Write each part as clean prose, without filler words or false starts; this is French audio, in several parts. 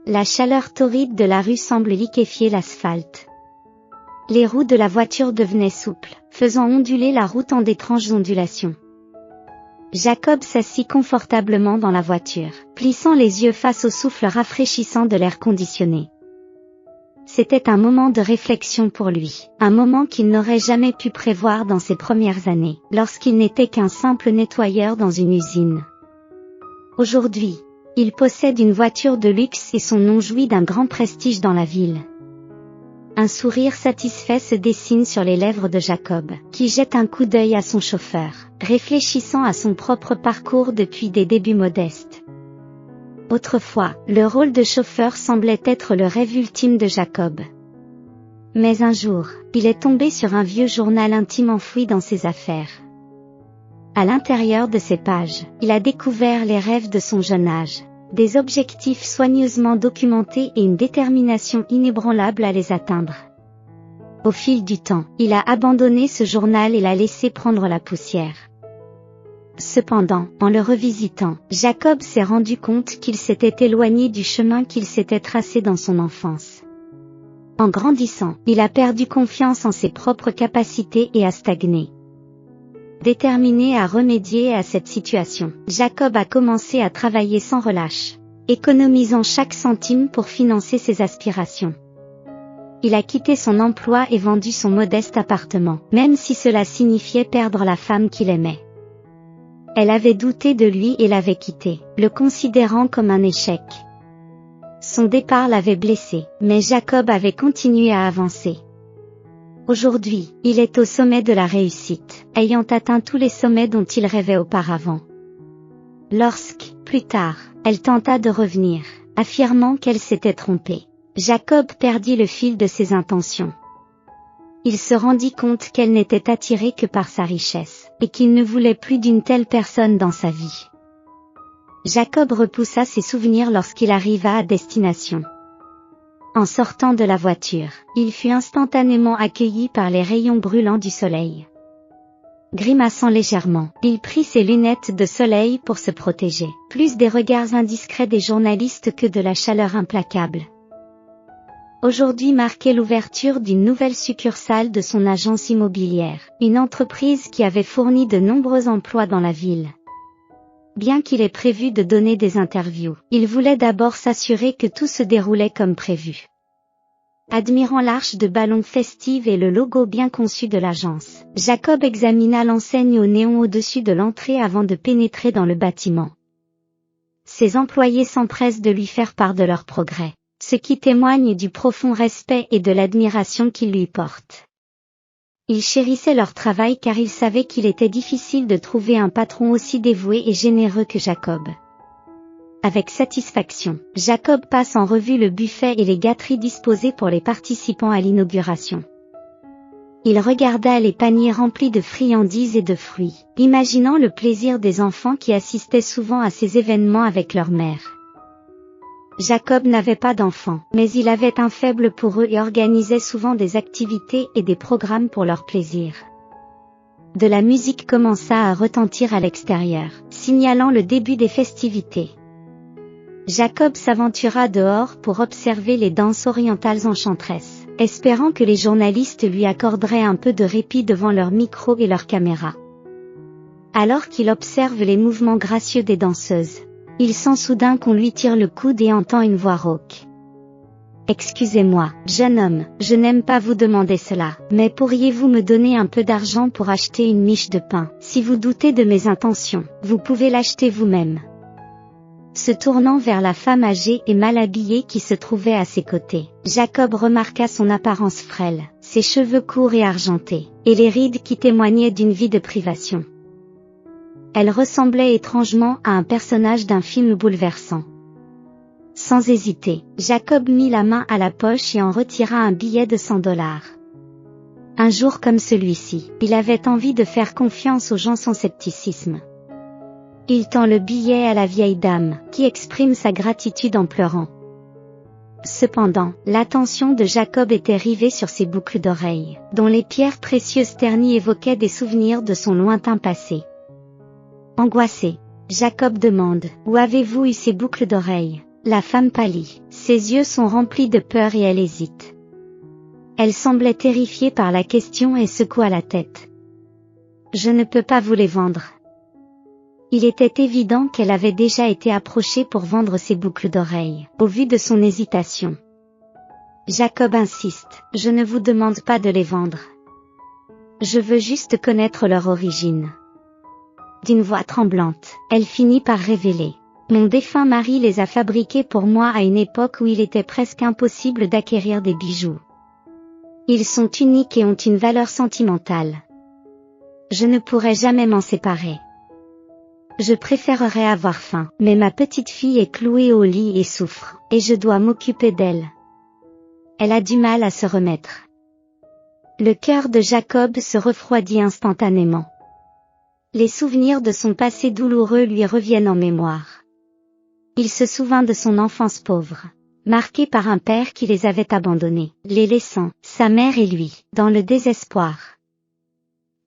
La chaleur torride de la rue semble liquéfier l'asphalte. Les roues de la voiture devenaient souples, faisant onduler la route en d'étranges ondulations. Jacob s'assit confortablement dans la voiture, plissant les yeux face au souffle rafraîchissant de l'air conditionné. C'était un moment de réflexion pour lui, un moment qu'il n'aurait jamais pu prévoir dans ses premières années, lorsqu'il n'était qu'un simple nettoyeur dans une usine. Aujourd'hui, il possède une voiture de luxe et son nom jouit d'un grand prestige dans la ville. Un sourire satisfait se dessine sur les lèvres de Jacob, qui jette un coup d'œil à son chauffeur, réfléchissant à son propre parcours depuis des débuts modestes. Autrefois, le rôle de chauffeur semblait être le rêve ultime de Jacob. Mais un jour, il est tombé sur un vieux journal intime enfoui dans ses affaires. À l'intérieur de ces pages, il a découvert les rêves de son jeune âge, des objectifs soigneusement documentés et une détermination inébranlable à les atteindre. Au fil du temps, il a abandonné ce journal et l'a laissé prendre la poussière. Cependant, en le revisitant, Jacob s'est rendu compte qu'il s'était éloigné du chemin qu'il s'était tracé dans son enfance. En grandissant, il a perdu confiance en ses propres capacités et a stagné. Déterminé à remédier à cette situation, Jacob a commencé à travailler sans relâche, économisant chaque centime pour financer ses aspirations. Il a quitté son emploi et vendu son modeste appartement, même si cela signifiait perdre la femme qu'il aimait. Elle avait douté de lui et l'avait quitté, le considérant comme un échec. Son départ l'avait blessé, mais Jacob avait continué à avancer. Aujourd'hui, il est au sommet de la réussite, ayant atteint tous les sommets dont il rêvait auparavant. Lorsque, plus tard, elle tenta de revenir, affirmant qu'elle s'était trompée, Jacob perdit le fil de ses intentions. Il se rendit compte qu'elle n'était attirée que par sa richesse, et qu'il ne voulait plus d'une telle personne dans sa vie. Jacob repoussa ses souvenirs lorsqu'il arriva à destination. En sortant de la voiture, il fut instantanément accueilli par les rayons brûlants du soleil. Grimaçant légèrement, il prit ses lunettes de soleil pour se protéger, plus des regards indiscrets des journalistes que de la chaleur implacable. Aujourd'hui marquait l'ouverture d'une nouvelle succursale de son agence immobilière, une entreprise qui avait fourni de nombreux emplois dans la ville. Bien qu'il ait prévu de donner des interviews, il voulait d'abord s'assurer que tout se déroulait comme prévu. Admirant l'arche de ballons festive et le logo bien conçu de l'agence, Jacob examina l'enseigne au néon au-dessus de l'entrée avant de pénétrer dans le bâtiment. Ses employés s'empressent de lui faire part de leur progrès, ce qui témoigne du profond respect et de l'admiration qu'ils lui portent. Ils chérissaient leur travail car ils savaient qu'il était difficile de trouver un patron aussi dévoué et généreux que Jacob. Avec satisfaction, Jacob passe en revue le buffet et les gâteries disposées pour les participants à l'inauguration. Il regarda les paniers remplis de friandises et de fruits, imaginant le plaisir des enfants qui assistaient souvent à ces événements avec leur mère. Jacob n'avait pas d'enfants, mais il avait un faible pour eux et organisait souvent des activités et des programmes pour leur plaisir. De la musique commença à retentir à l'extérieur, signalant le début des festivités. Jacob s'aventura dehors pour observer les danses orientales enchanteresses, espérant que les journalistes lui accorderaient un peu de répit devant leurs micros et leurs caméras. Alors qu'il observe les mouvements gracieux des danseuses, il sent soudain qu'on lui tire le coude et entend une voix rauque. « Excusez-moi, jeune homme, je n'aime pas vous demander cela, mais pourriez-vous me donner un peu d'argent pour acheter une miche de pain? Si vous doutez de mes intentions, vous pouvez l'acheter vous-même. » Se tournant vers la femme âgée et mal habillée qui se trouvait à ses côtés, Jacob remarqua son apparence frêle, ses cheveux courts et argentés, et les rides qui témoignaient d'une vie de privation. Elle ressemblait étrangement à un personnage d'un film bouleversant. Sans hésiter, Jacob mit la main à la poche et en retira un billet de $100. Un jour comme celui-ci, il avait envie de faire confiance aux gens sans scepticisme. Il tend le billet à la vieille dame, qui exprime sa gratitude en pleurant. Cependant, l'attention de Jacob était rivée sur ses boucles d'oreilles, dont les pierres précieuses ternies évoquaient des souvenirs de son lointain passé. Angoissé, Jacob demande « Où avez-vous eu ces boucles d'oreilles ?» La femme pâlit, ses yeux sont remplis de peur et elle hésite. Elle semblait terrifiée par la question et secoua la tête. Je ne peux pas vous les vendre. Il était évident qu'elle avait déjà été approchée pour vendre ses boucles d'oreilles, au vu de son hésitation. Jacob insiste, je ne vous demande pas de les vendre. Je veux juste connaître leur origine. D'une voix tremblante, elle finit par révéler. Mon défunt mari les a fabriqués pour moi à une époque où il était presque impossible d'acquérir des bijoux. Ils sont uniques et ont une valeur sentimentale. Je ne pourrai jamais m'en séparer. Je préférerais avoir faim, mais ma petite fille est clouée au lit et souffre, et je dois m'occuper d'elle. Elle a du mal à se remettre. Le cœur de Jacob se refroidit instantanément. Les souvenirs de son passé douloureux lui reviennent en mémoire. Il se souvint de son enfance pauvre, marquée par un père qui les avait abandonnés, les laissant, sa mère et lui, dans le désespoir.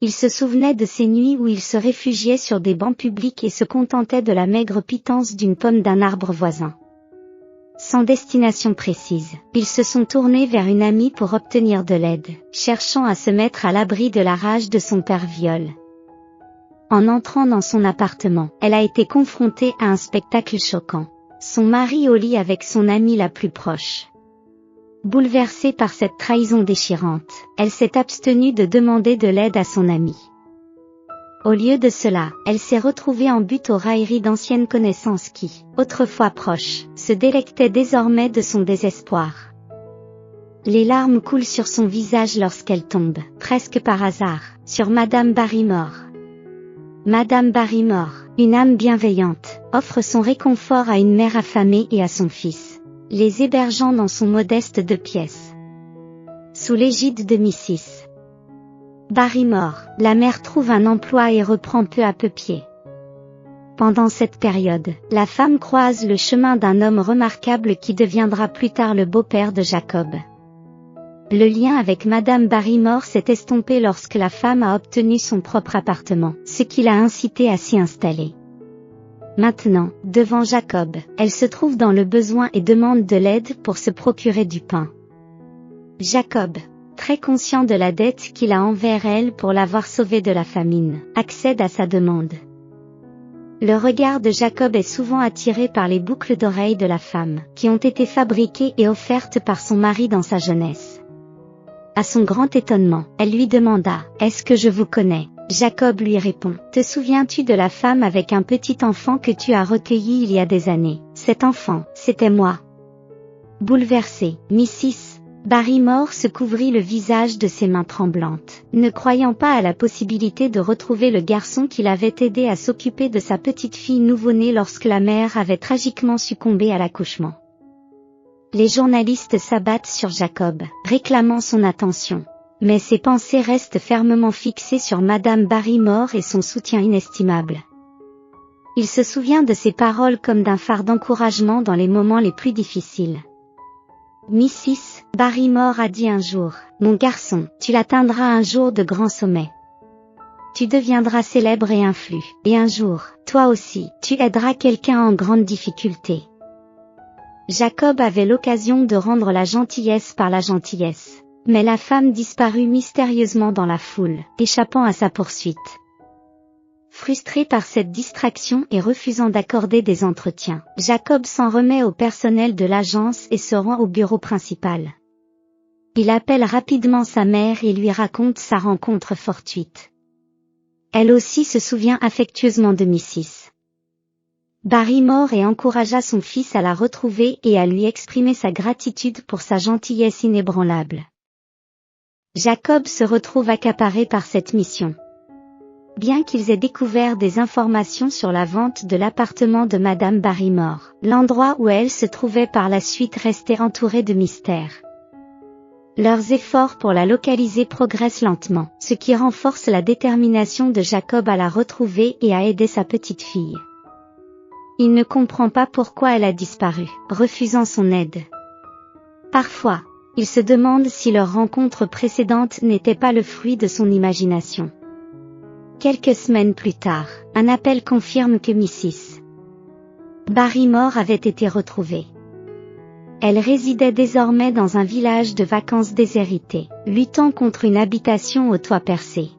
Il se souvenait de ces nuits où il se réfugiait sur des bancs publics et se contentait de la maigre pitance d'une pomme d'un arbre voisin. Sans destination précise, ils se sont tournés vers une amie pour obtenir de l'aide, cherchant à se mettre à l'abri de la rage de son père viol. En entrant dans son appartement, elle a été confrontée à un spectacle choquant. Son mari au lit avec son amie la plus proche. Bouleversée par cette trahison déchirante, elle s'est abstenue de demander de l'aide à son ami. Au lieu de cela, elle s'est retrouvée en butte aux railleries d'anciennes connaissances qui, autrefois proches, se délectaient désormais de son désespoir. Les larmes coulent sur son visage lorsqu'elle tombe, presque par hasard, sur Madame Barrymore. Madame Barrymore, une âme bienveillante, offre son réconfort à une mère affamée et à son fils, les hébergeant dans son modeste 2 pièces. Sous l'égide de Mrs. Barrymore, la mère trouve un emploi et reprend peu à peu pied. Pendant cette période, la femme croise le chemin d'un homme remarquable qui deviendra plus tard le beau-père de Jacob. Le lien avec Madame Barrymore s'est estompé lorsque la femme a obtenu son propre appartement, ce qui l'a incité à s'y installer. Maintenant, devant Jacob, elle se trouve dans le besoin et demande de l'aide pour se procurer du pain. Jacob, très conscient de la dette qu'il a envers elle pour l'avoir sauvée de la famine, accède à sa demande. Le regard de Jacob est souvent attiré par les boucles d'oreilles de la femme, qui ont été fabriquées et offertes par son mari dans sa jeunesse. À son grand étonnement, elle lui demanda « Est-ce que je vous connais ?» Jacob lui répond « Te souviens-tu de la femme avec un petit enfant que tu as recueilli il y a des années ? Cet enfant, c'était moi. » Bouleversée, Mrs. Barrymore se couvrit le visage de ses mains tremblantes, ne croyant pas à la possibilité de retrouver le garçon qui l'avait aidé à s'occuper de sa petite fille nouveau-née lorsque la mère avait tragiquement succombé à l'accouchement. Les journalistes s'abattent sur Jacob, réclamant son attention. Mais ses pensées restent fermement fixées sur Madame Barrymore et son soutien inestimable. Il se souvient de ses paroles comme d'un phare d'encouragement dans les moments les plus difficiles. Mrs. Barrymore a dit un jour, « Mon garçon, tu atteindras un jour de grands sommets. Tu deviendras célèbre et influent, et un jour, toi aussi, tu aideras quelqu'un en grande difficulté. » Jacob avait l'occasion de rendre la gentillesse par la gentillesse. Mais la femme disparut mystérieusement dans la foule, échappant à sa poursuite. Frustré par cette distraction et refusant d'accorder des entretiens, Jacob s'en remet au personnel de l'agence et se rend au bureau principal. Il appelle rapidement sa mère et lui raconte sa rencontre fortuite. Elle aussi se souvient affectueusement de Mrs. Barrymore et encouragea son fils à la retrouver et à lui exprimer sa gratitude pour sa gentillesse inébranlable. Jacob se retrouve accaparé par cette mission. Bien qu'ils aient découvert des informations sur la vente de l'appartement de Madame Barrymore, l'endroit où elle se trouvait par la suite restait entouré de mystères. Leurs efforts pour la localiser progressent lentement, ce qui renforce la détermination de Jacob à la retrouver et à aider sa petite fille. Il ne comprend pas pourquoi elle a disparu, refusant son aide. Parfois, il se demande si leur rencontre précédente n'était pas le fruit de son imagination. Quelques semaines plus tard, un appel confirme que Mrs. Barrymore avait été retrouvée. Elle résidait désormais dans un village de vacances déshérité, luttant contre une habitation au toit percé.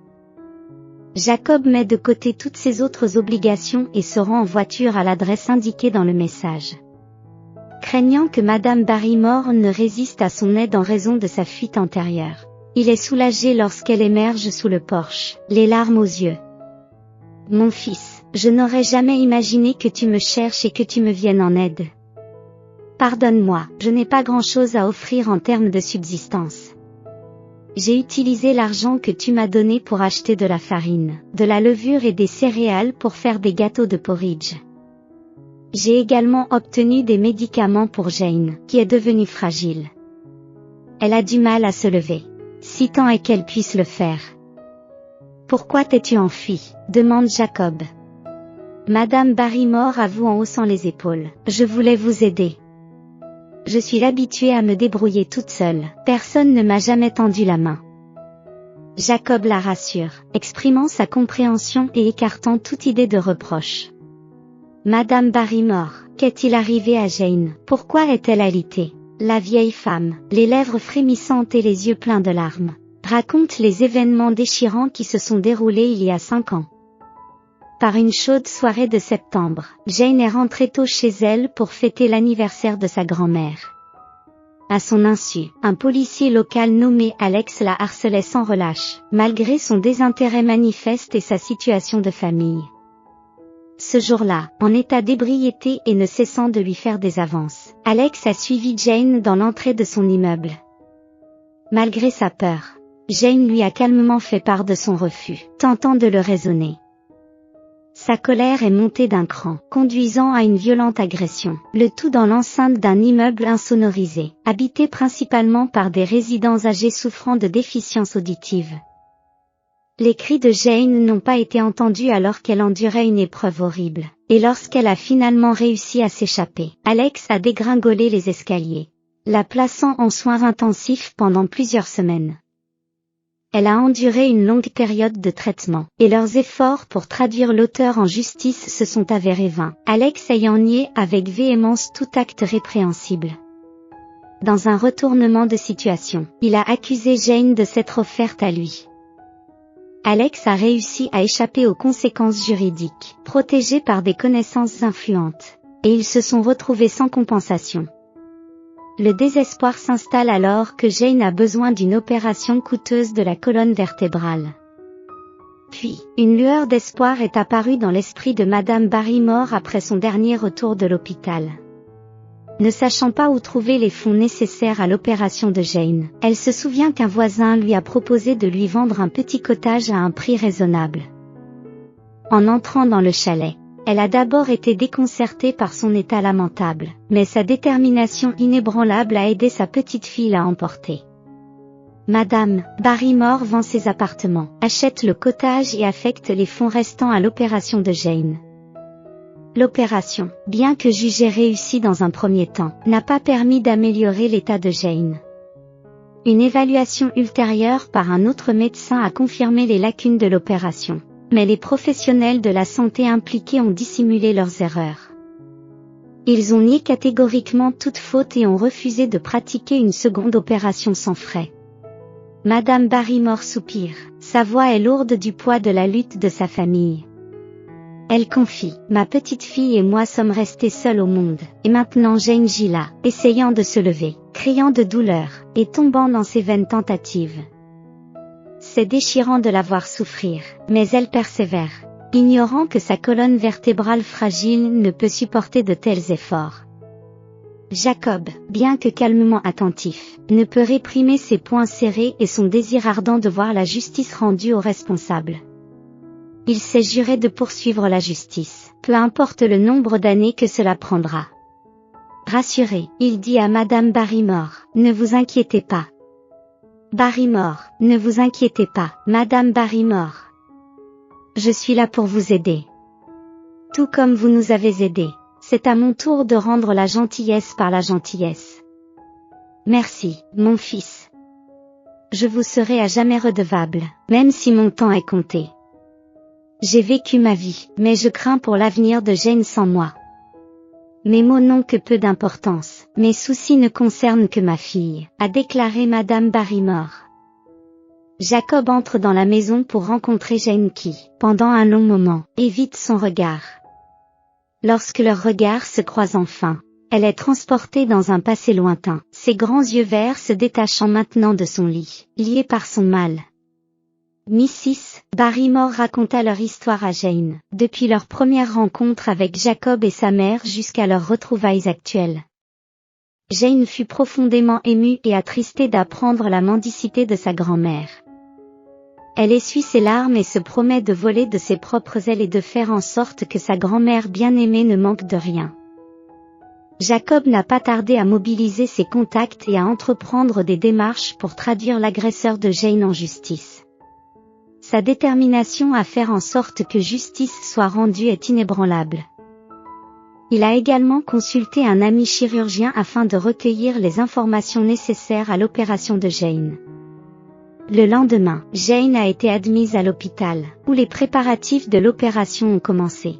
Jacob met de côté toutes ses autres obligations et se rend en voiture à l'adresse indiquée dans le message. Craignant que Madame Barrymore ne résiste à son aide en raison de sa fuite antérieure, il est soulagé lorsqu'elle émerge sous le porche, les larmes aux yeux. « Mon fils, je n'aurais jamais imaginé que tu me cherches et que tu me viennes en aide. Pardonne-moi, je n'ai pas grand-chose à offrir en termes de subsistance. J'ai utilisé l'argent que tu m'as donné pour acheter de la farine, de la levure et des céréales pour faire des gâteaux de porridge. J'ai également obtenu des médicaments pour Jane, qui est devenue fragile. Elle a du mal à se lever. Si tant est qu'elle puisse le faire. »« Pourquoi t'es-tu enfui ?» demande Jacob. Madame Barrymore avoue en haussant les épaules. « Je voulais vous aider. Je suis habituée à me débrouiller toute seule, personne ne m'a jamais tendu la main. » Jacob la rassure, exprimant sa compréhension et écartant toute idée de reproche. « Madame Barrymore, qu'est-il arrivé à Jane? Pourquoi est-elle alitée ?» La vieille femme, les lèvres frémissantes et les yeux pleins de larmes, raconte les événements déchirants qui se sont déroulés il y a 5 ans. Par une chaude soirée de septembre, Jane est rentrée tôt chez elle pour fêter l'anniversaire de sa grand-mère. À son insu, un policier local nommé Alex la harcelait sans relâche, malgré son désintérêt manifeste et sa situation de famille. Ce jour-là, en état d'ébriété et ne cessant de lui faire des avances, Alex a suivi Jane dans l'entrée de son immeuble. Malgré sa peur, Jane lui a calmement fait part de son refus, tentant de le raisonner. Sa colère est montée d'un cran, conduisant à une violente agression, le tout dans l'enceinte d'un immeuble insonorisé, habité principalement par des résidents âgés souffrant de déficience auditive. Les cris de Jane n'ont pas été entendus alors qu'elle endurait une épreuve horrible, et lorsqu'elle a finalement réussi à s'échapper, Alex a dégringolé les escaliers, la plaçant en soins intensifs pendant plusieurs semaines. Elle a enduré une longue période de traitement, et leurs efforts pour traduire l'auteur en justice se sont avérés vains, Alex ayant nié avec véhémence tout acte répréhensible. Dans un retournement de situation, il a accusé Jane de s'être offerte à lui. Alex a réussi à échapper aux conséquences juridiques, protégé par des connaissances influentes, et ils se sont retrouvés sans compensation. Le désespoir s'installe alors que Jane a besoin d'une opération coûteuse de la colonne vertébrale. Puis, une lueur d'espoir est apparue dans l'esprit de Madame Barrymore après son dernier retour de l'hôpital. Ne sachant pas où trouver les fonds nécessaires à l'opération de Jane, elle se souvient qu'un voisin lui a proposé de lui vendre un petit cottage à un prix raisonnable. En entrant dans le chalet, elle a d'abord été déconcertée par son état lamentable, mais sa détermination inébranlable a aidé sa petite fille à emporter. Madame Barrymore vend ses appartements, achète le cottage et affecte les fonds restants à l'opération de Jane. L'opération, bien que jugée réussie dans un premier temps, n'a pas permis d'améliorer l'état de Jane. Une évaluation ultérieure par un autre médecin a confirmé les lacunes de l'opération, mais les professionnels de la santé impliqués ont dissimulé leurs erreurs. Ils ont nié catégoriquement toute faute et ont refusé de pratiquer une seconde opération sans frais. Madame Barrymore soupire, sa voix est lourde du poids de la lutte de sa famille. Elle confie, « Ma petite fille et moi sommes restés seuls au monde, et maintenant Jane gît là, essayant de se lever, criant de douleur, et tombant dans ses vaines tentatives. C'est déchirant de la voir souffrir, mais elle persévère, ignorant que sa colonne vertébrale fragile ne peut supporter de tels efforts. » Jacob, bien que calmement attentif, ne peut réprimer ses poings serrés et son désir ardent de voir la justice rendue aux responsables. Il s'est juré de poursuivre la justice, peu importe le nombre d'années que cela prendra. Rassuré, il dit à Madame Barrymore, « Ne vous inquiétez pas. » Barrymore, « Ne vous inquiétez pas, Madame Barrymore. Je suis là pour vous aider. Tout comme vous nous avez aidés, c'est à mon tour de rendre la gentillesse par la gentillesse. Merci, mon fils. Je vous serai à jamais redevable, même si mon temps est compté. J'ai vécu ma vie, mais je crains pour l'avenir de Jane sans moi. Mes mots n'ont que peu d'importance. Mes soucis ne concernent que ma fille, a déclaré Madame Barrymore. Jacob entre dans la maison pour rencontrer Jane qui, pendant un long moment, évite son regard. Lorsque leurs regards se croisent enfin, elle est transportée dans un passé lointain, ses grands yeux verts se détachant maintenant de son lit, liée par son mal. Mrs. Barrymore raconta leur histoire à Jane, depuis leur première rencontre avec Jacob et sa mère jusqu'à leurs retrouvailles actuelles. Jane fut profondément émue et attristée d'apprendre la mendicité de sa grand-mère. Elle essuie ses larmes et se promet de voler de ses propres ailes et de faire en sorte que sa grand-mère bien-aimée ne manque de rien. Jacob n'a pas tardé à mobiliser ses contacts et à entreprendre des démarches pour traduire l'agresseur de Jane en justice. Sa détermination à faire en sorte que justice soit rendue est inébranlable. Il a également consulté un ami chirurgien afin de recueillir les informations nécessaires à l'opération de Jane. Le lendemain, Jane a été admise à l'hôpital, où les préparatifs de l'opération ont commencé.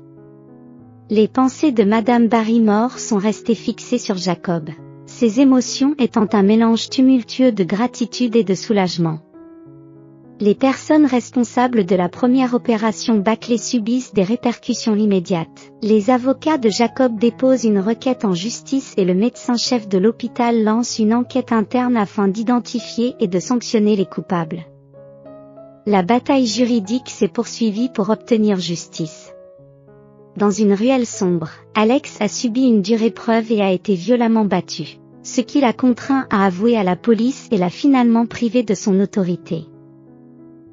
Les pensées de Madame Barrymore sont restées fixées sur Jacob, ses émotions étant un mélange tumultueux de gratitude et de soulagement. Les personnes responsables de la première opération bâclée subissent des répercussions immédiates. Les avocats de Jacob déposent une requête en justice et le médecin-chef de l'hôpital lance une enquête interne afin d'identifier et de sanctionner les coupables. La bataille juridique s'est poursuivie pour obtenir justice. Dans une ruelle sombre, Alex a subi une dure épreuve et a été violemment battu, ce qui l'a contraint à avouer à la police et l'a finalement privé de son autorité.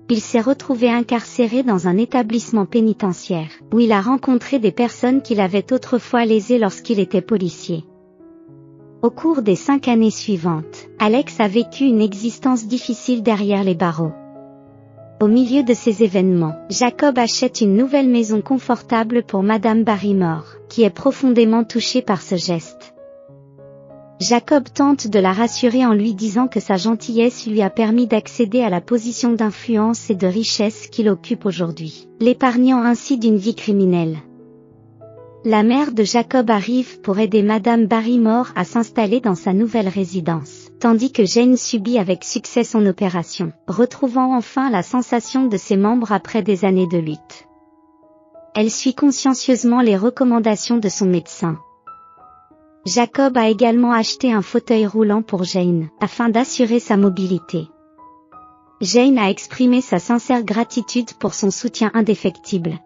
Il s'est retrouvé incarcéré dans un établissement pénitentiaire, où il a rencontré des personnes qu'il avait autrefois lésées lorsqu'il était policier. Au cours des 5 années suivantes, Alex a vécu une existence difficile derrière les barreaux. Au milieu de ces événements, Jacob achète une nouvelle maison confortable pour Madame Barrymore, qui est profondément touchée par ce geste. Jacob tente de la rassurer en lui disant que sa gentillesse lui a permis d'accéder à la position d'influence et de richesse qu'il occupe aujourd'hui, l'épargnant ainsi d'une vie criminelle. La mère de Jacob arrive pour aider Madame Barrymore à s'installer dans sa nouvelle résidence, tandis que Jane subit avec succès son opération, retrouvant enfin la sensation de ses membres après des années de lutte. Elle suit consciencieusement les recommandations de son médecin. Jacob a également acheté un fauteuil roulant pour Jane, afin d'assurer sa mobilité. Jane a exprimé sa sincère gratitude pour son soutien indéfectible.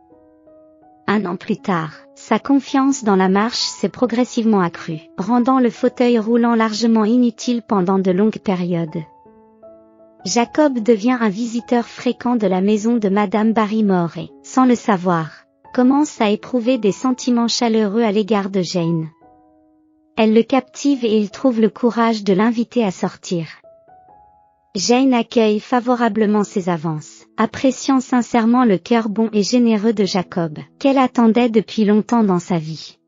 1 an plus tard, sa confiance dans la marche s'est progressivement accrue, rendant le fauteuil roulant largement inutile pendant de longues périodes. Jacob devient un visiteur fréquent de la maison de Madame Barrymore et, sans le savoir, commence à éprouver des sentiments chaleureux à l'égard de Jane. Elle le captive et il trouve le courage de l'inviter à sortir. Jane accueille favorablement ses avances, appréciant sincèrement le cœur bon et généreux de Jacob, qu'elle attendait depuis longtemps dans sa vie.